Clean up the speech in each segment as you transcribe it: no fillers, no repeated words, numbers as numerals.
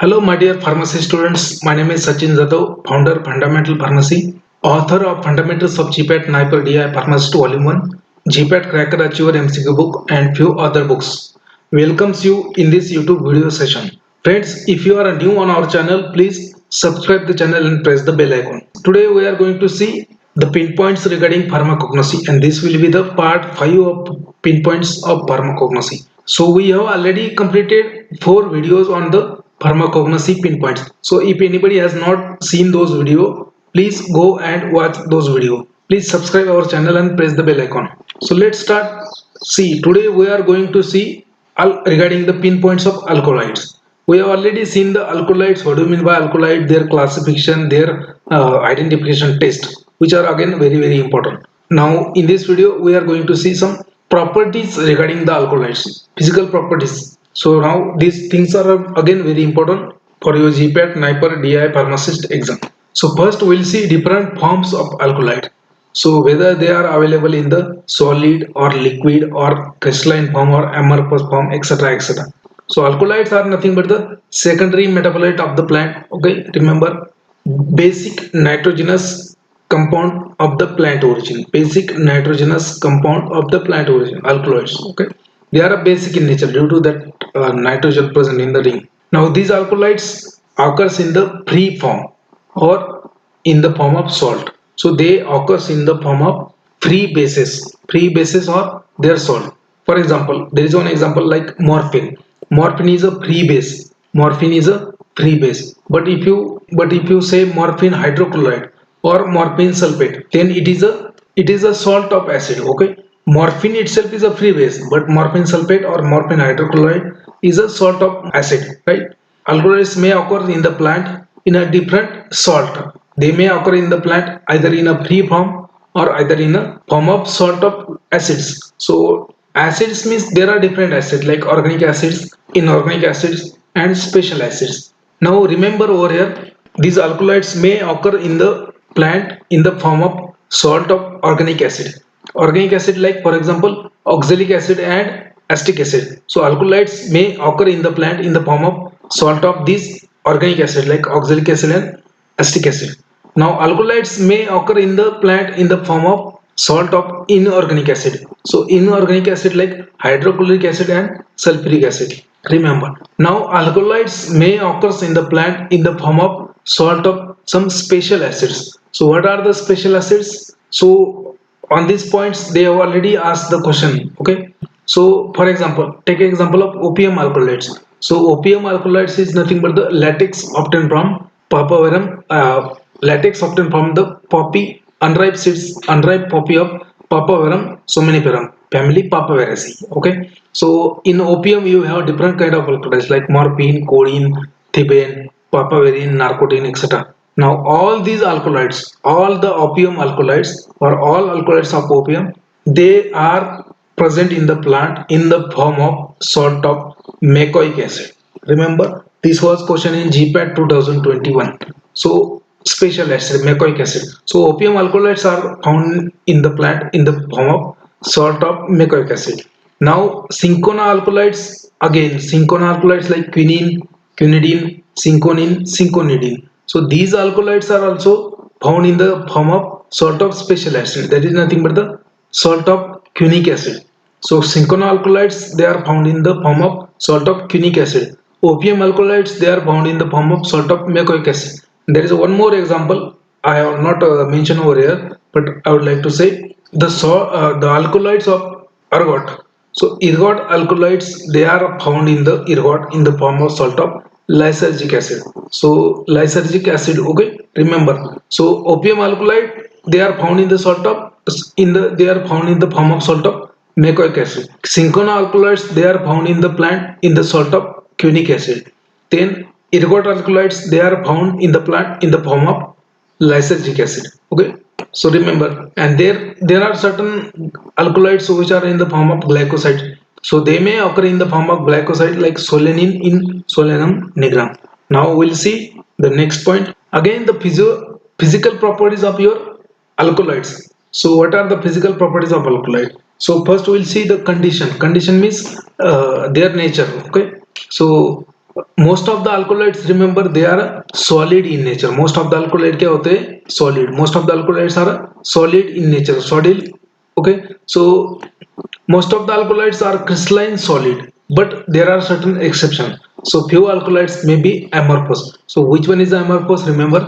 Hello, my dear pharmacy students. My name is Sachin Jadhav, founder Fundamental Pharmacy, author of Fundamentals of GPAT Naipur DI Pharmacist Volume 1, GPAT Cracker Achiever MCQ book, and few other books. Welcomes you in this YouTube video session. Friends, if you are new on our channel, please subscribe the channel and press the bell icon. Today we are going to see the pinpoints regarding pharmacognosy, and this will be the part 5 of pinpoints of pharmacognosy. So we have already completed 4 videos on the pharmacognosy pinpoints. So if anybody has not seen those video, please go and watch those video. Please subscribe our channel and press the bell icon. So let's start. See, today we are going to see regarding the pinpoints of alkaloids. We have already seen the alkaloids. What do you mean by alkaloid? Their classification, their identification test, which are again very important. Now in this video we are going to see some properties regarding the alkaloids, physical properties. So now these things are again very important for your GPAT NIPER DI pharmacist exam. So first we'll see different forms of alkaloid. So whether they are available in the solid or liquid or crystalline form or amorphous form, etc. So alkaloids are nothing but the secondary metabolite of the plant. Okay, remember, basic nitrogenous compound of the plant origin. Basic nitrogenous compound of the plant origin, alkaloids. Okay, they are basic in nature due to that nitrogen present in the ring. Now these alkaloids occurs in the free form or in the form of salt. So they occurs in the form of free bases or their salt. For example, there is one example like morphine. Morphine is a free base. Morphine is a free base. But if you say morphine hydrochloride or morphine sulfate, then it is a salt of acid. Okay. Morphine itself is a free base, but morphine sulfate or morphine hydrochloride is a salt of acid, right? Alkaloids may occur in the plant in a different salt. They may occur in the plant either in a free form or either in a form of salt of acids. So acids means there are different acids like organic acids, inorganic acids, and special acids. Now remember over here, these alkaloids may occur in the plant in the form of salt of organic acid. Organic acid like for example oxalic acid and acetic acid. So alkaloids may occur in the plant in the form of salt of these organic acid like oxalic acid and acetic acid. Now alkaloids may occur in the plant in the form of salt of inorganic acid. So inorganic acid like hydrochloric acid and sulfuric acid. Remember, now alkaloids may occur in the plant in the form of salt of some special acids. So what are the special acids? So on these points they have already asked the question. Okay. So for example, take an example of opium alkaloids. So opium alkaloids is nothing but the latex obtained from papaverum, latex obtained from the poppy, unripe seeds, unripe poppy of papaverum somniferum, family Papaveraceae. Okay. So in opium you have different kind of alkaloids like morphine, codeine, thebaine, papaverine, narcotine, etc. Now all these alkaloids, all the opium alkaloids or all alkaloids of opium, they are present in the plant in the form of salt of macoic acid. Remember, this was question in GPAT 2021. So special acid, macoic acid. So opium alkaloids are found in the plant in the form of salt of macoic acid. Now cinchona alkaloids, again cinchona alkaloids like quinine, quinidine, cinchonine, cinchonidine. So these alkaloids are also found in the form of salt of special acid. That is nothing but the salt of quinic acid. So cinchona alkaloids they are found in the form of salt of quinic acid. Opium alkaloids they are found in the form of salt of macoic acid. There is one more example I have not mentioned over here, but I would like to say the alkaloids of ergot. So ergot alkaloids they are found in the ergot in the form of salt of lysergic acid. So lysergic acid, okay, remember. So opium alkaloid they are found in the salt of they are found in the form of salt of macoic acid. Cinchona alkaloids they are found in the plant in the salt of quinic acid. Then ergot alkaloids they are found in the plant in the form of lysergic acid. Okay. So remember, and there are certain alkaloids which are in the form of glycoside. So they may occur in the form of glycoside like solanine in Solanum nigrum. Now we'll see the next point. Again the physical properties of your alkaloids. So what are the physical properties of alkaloid? So first we'll see the condition. Condition means their nature. Okay. So most of the alkaloids remember they are solid in nature. Most of the alkaloid क्या होते हैं? Solid. Most of the alkaloids are solid in nature. Solid. Okay, so most of the alkaloids are crystalline solid, but there are certain exceptions. So few alkaloids may be amorphous. So which one is amorphous? Remember,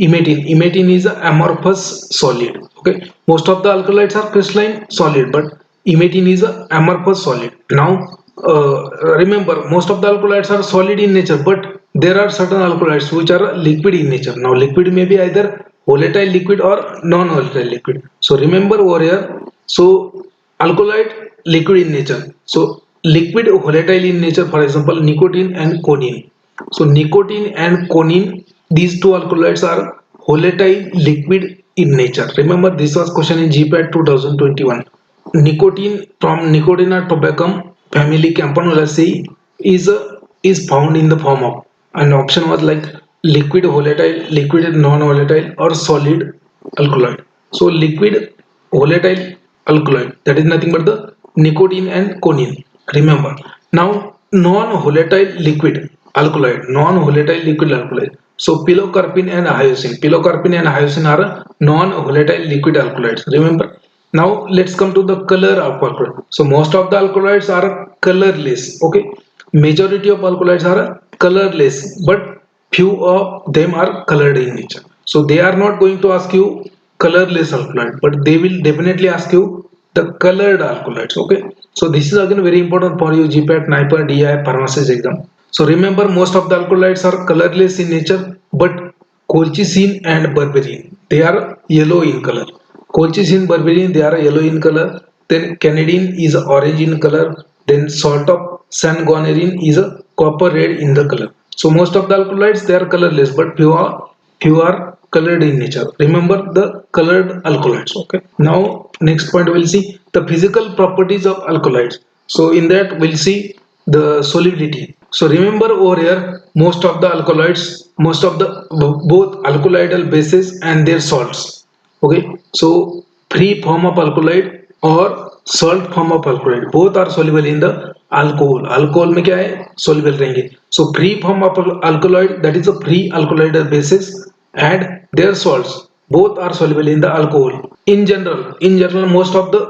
imetin. Imetin is a amorphous solid. Okay, most of the alkaloids are crystalline solid, but imetin is a amorphous solid. Now remember, most of the alkaloids are solid in nature, but there are certain alkaloids which are liquid in nature. Now liquid may be either volatile liquid or non-volatile liquid. So remember over here, so alkaloid liquid in nature. So liquid volatile in nature, for example, nicotine and conine. So nicotine and conine, these two alkaloids are volatile liquid in nature. Remember, this was question in GPAT 2021. Nicotine from Nicotina tobacum family Campanulaceae is found in the form of, an option was like liquid volatile, liquid non-volatile, or solid alkaloid. So liquid volatile alkaloid, that is nothing but the nicotine and conine. Remember, now non-volatile liquid alkaloid, non-volatile liquid alkaloid. So pilocarpine and hyoscine. Pilocarpine and hyoscine are non-volatile liquid alkaloids. Remember. Now let's come to the color of alkaloid. So most of the alkaloids are colorless. Okay, majority of alkaloids are colorless, but few of them are colored in nature. So they are not going to ask you colorless alkaloid, but they will definitely ask you the colored alkaloids. Okay, so this is again very important for you GPAT, NIPER, DI, pharmacist exam. So remember, most of the alkaloids are colorless in nature, but colchicine and berberine, they are yellow in color. Colchicine, berberine, they are yellow in color. Then canidine is orange in color. Then salt of sanguinarine is a copper red in the color. So most of the alkaloids, they are colorless, but few are colored in nature. Remember the colored alkaloids. Okay. Now next point we'll see the physical properties of alkaloids. So in that we'll see the solubility. So remember over here, most of the alkaloids, most of the both alkaloidal bases and their salts. Okay, so free form of alkaloid or salt form of alkaloid, both are soluble in the alcohol. Alcohol में क्या है? Soluble रहेंगे. So free form of alkaloid, that is a free alkaloidal basis, and their salts, both are soluble in the alcohol. In general, most of the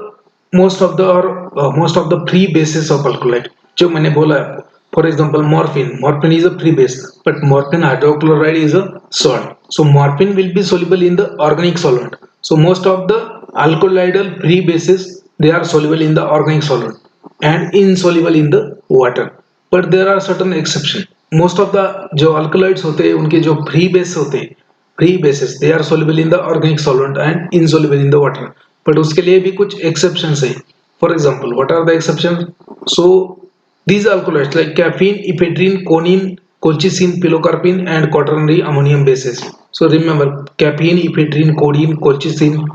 free bases of alkaloid जो मैंने बोला है आपको. For example, morphine is a free base, but morphine hydrochloride is a salt. So morphine will be soluble in the organic solvent. So most of the alkaloidal free bases, they are soluble in the organic solvent and insoluble in the water. But there are certain exceptions. Most of the जो alkaloids होते हैं, उनके जो free base होते हैं, free bases, they are soluble in the organic solvent and insoluble in the water. But उसके लिए भी कुछ exceptions है. For example, what are the exceptions? So these alkaloids like caffeine, ephedrine, conine, colchicine, pilocarpine, and quaternary ammonium bases. So remember, caffeine, ephedrine, codeine, colchicine,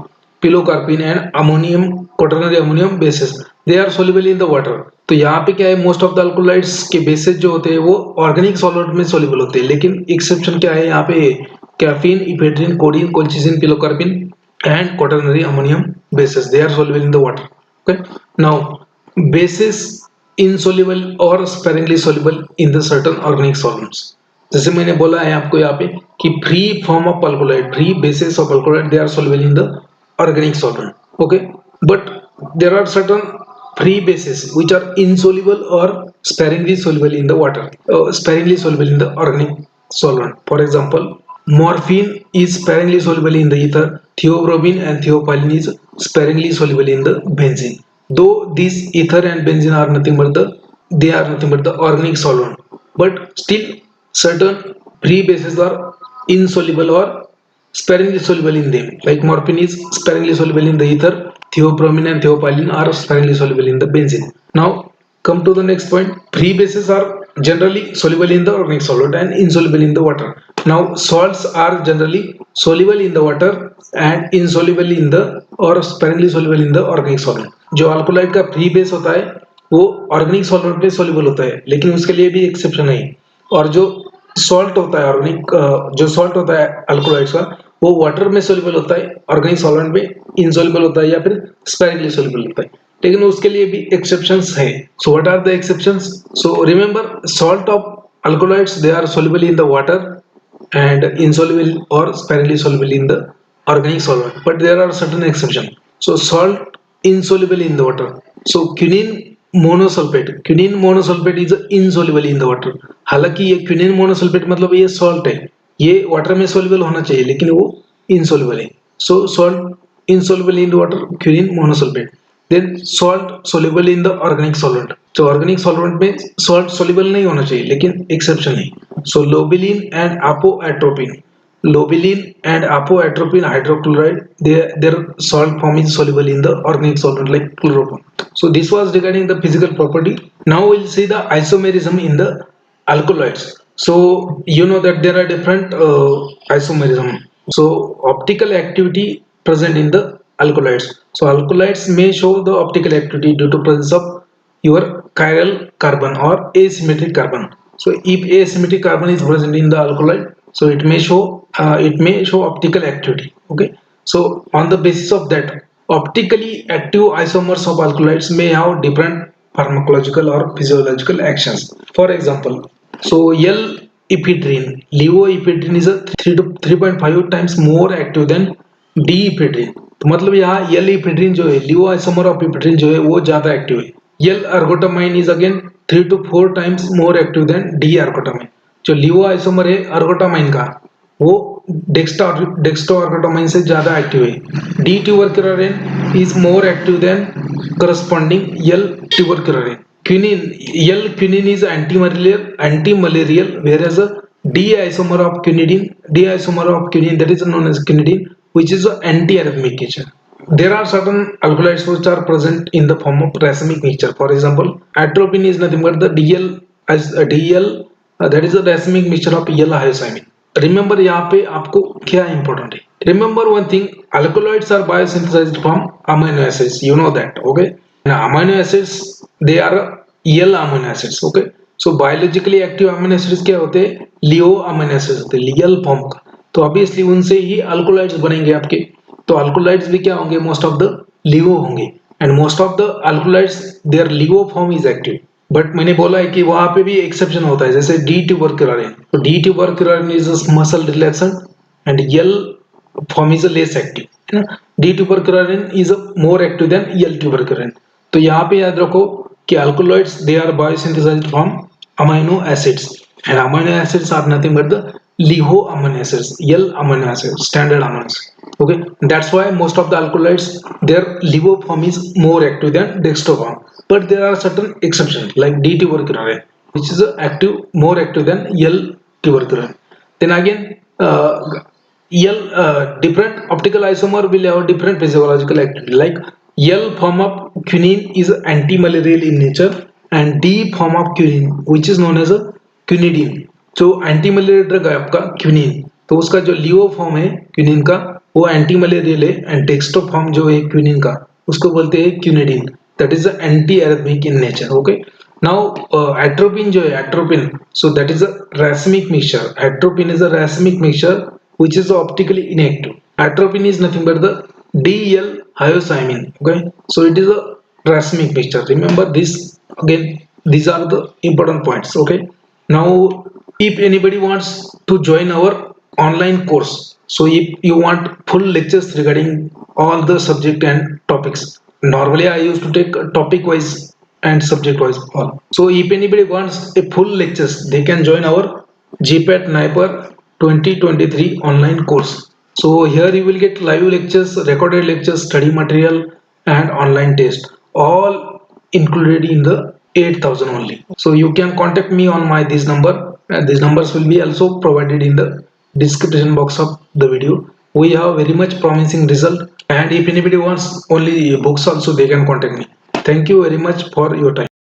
pilocarpine, and ammonium, quaternary ammonium bases, they are soluble in the water. तो यहाँ पे क्या है, most of the alkaloids के bases जो होते हैं वो ऑर्गेनिक सॉल्वेंट में सोल्यूबल होते हैं, लेकिन एक्सेप्शन क्या है यहाँ पे? Caffeine, ephedrine, codeine, colchicine, pilocarpine and quaternary ammonium bases, they are soluble in the water. Okay, now bases insoluble or sparingly soluble in the certain organic solvents. जैसे मैंने बोला है आपको यहाँ पे कि free form of alkaloid, free bases of alkaloid, they are soluble in the organic solvent. Okay, but there are certain free bases which are insoluble or sparingly soluble in the water, sparingly soluble in the organic solvent. For example, morphine is sparingly soluble in the ether. Theobromine and theophylline is sparingly soluble in the benzene. Though these ether and benzene are nothing but the organic solvent, but still certain free bases are insoluble or sparingly soluble in them. Like morphine is sparingly soluble in the ether, theobromine and theophylline are sparingly soluble in the benzene. Now come to the next point. Free bases are generally soluble in the organic solvent and insoluble in the water. Now salts are generally soluble in the water and insoluble in the or sparingly soluble in the organic solvent. जो alkaloid का free base होता है वो organic solvent में soluble होता है, लेकिन उसके लिए भी एक्सेप्शन है. और जो सॉल्ट होता है ऑर्गेनिक, जो सॉल्ट होता है अल्कोलाइड्स का, वो वाटर में सॉल्युबल होता है, ऑर्गेनिक सॉल्वेंट में इनसॉल्युबल होता है या फिर स्पायरली सॉल्युबल होता है, लेकिन उसके लिए भी एक्सेप्शंस है. So what are the exceptions? So remember, salt of alkaloids, they are soluble in the water and insoluble or sparingly soluble in the organic solvent, but there are certain exceptions. So salt insoluble in the water. So quinine monosulfate is insoluble in the water. हालांकि ये quinine monosulphate मतलब ये salt है, ये water में soluble होना चाहिए लेकिन वो insoluble है. So salt insoluble in the water, quinine monosulfate. Then salt soluble in the organic solvent. तो ऑर्गेनिक सॉल्वेंट में सॉल्ट सोल्यूबल नहीं होना चाहिए लेकिन एक्सेप्शन है. So lobeline and apoatropine, lobeline and apoatropine hydrochloride, their salt form is soluble in the organic solvent like chloroform. So this was regarding the physical property. Now we'll see the isomerism in the alkaloids. So you know that there are different isomerism. So optical activity present in the alkaloids. So alkaloids may show the optical activity due to presence of your chiral carbon or asymmetric carbon. So if asymmetric carbon is present in the alkaloid, so it may show optical activity. Okay, so on the basis of that, optically active isomers of alkaloids may have different pharmacological or physiological actions. For example, so L-ephedrine, levoephedrine is a 3 to 3.5 times more active than D-ephedrine. तो मतलब यहाँ L-ephedrine जो है, लिवो isomer of ephedrine जो है वो ज्यादा active है. L-ergotamine is again 3 to 4 times more active than D-ergotamine. जो लिवो आइसोमर है ergotamine का, वो डेक्स्ट्रोएर्गोटामाइन से ज्यादा एक्टिव है. D tuberculin is more active than corresponding L tuberculin. Quinine is anti-malarial, whereas D isomer of quinine, that is known as quinidine, which is an anti-arrhythmic nature. There are certain alkaloids which are present in the form of racemic mixture. For example, atropine is nothing but the DL, that is a racemic mixture of L-hyoscyamin. Remember यहाँ पे आपको क्या important है? Remember one thing, alkaloids are biosynthesized from amino acids. You know that, okay? Now, amino acids, they are L amino acids, okay? So biologically active amino acids क्या होते हैं? लियो amino acids होते हैं, L form का. तो obviously उनसे ही alkaloids बनेंगे आपके. तो alkaloids भी क्या होंगे? Most of the LIGO होंगे. And most of the alkaloids, their LIGO form is active. But मैंने बोला है कि वहां पे भी एक्सेप्शन होता है, जैसे डी ट्यूबरक्युलिन. तो d tuberculin is a muscle relaxant and l form is a less active, है ना. D tuberculin is a more active than l tuberculin. तो यहाँ पे याद रखो कि alkaloids they are biosynthesised from amino acids and amino acids are nothing but the LIGO amino acids, L amino acids, standard amino acids. Okay, that's why most of the alkaloids, their LIGO form is more active than dextro form. But there are certain exceptions like D tuberculin, which is more active than L tuberculin. Then again, different optical isomer will have different physiological activity. Like L form of quinine is anti-malarial in nature, and D form of quinine, which is known as a quinidine. जो anti malarial drug है आपका quinine, तो उसका जो लियो form है quinine का वो anti malarial है, एंड डेक्स्ट्रो फॉर्म जो है क्विनिन का उसको बोलते हैं quinidine, that is anti arrhythmic in nature. Okay, now atropine जो है atropine, so that is a racemic mixture. Atropine is a racemic mixture which is optically inactive. Atropine is nothing but the DL hyoscyamin. Okay, so it is a racemic mixture. Remember this again, these are the important points. Okay, now if anybody wants to join our online course, so if you want full lectures regarding all the subject and topics, normally I used to take topic wise and subject wise all. So if anybody wants a full lectures, they can join our GPAT NIPER 2023 online course. So here you will get live lectures, recorded lectures, study material and online test, all included in the 8,000 only. So you can contact me on my this number, and these numbers will be also provided in the description box of the video. We have very much promising result, and if anybody wants only books also, they can contact me. Thank you very much for your time.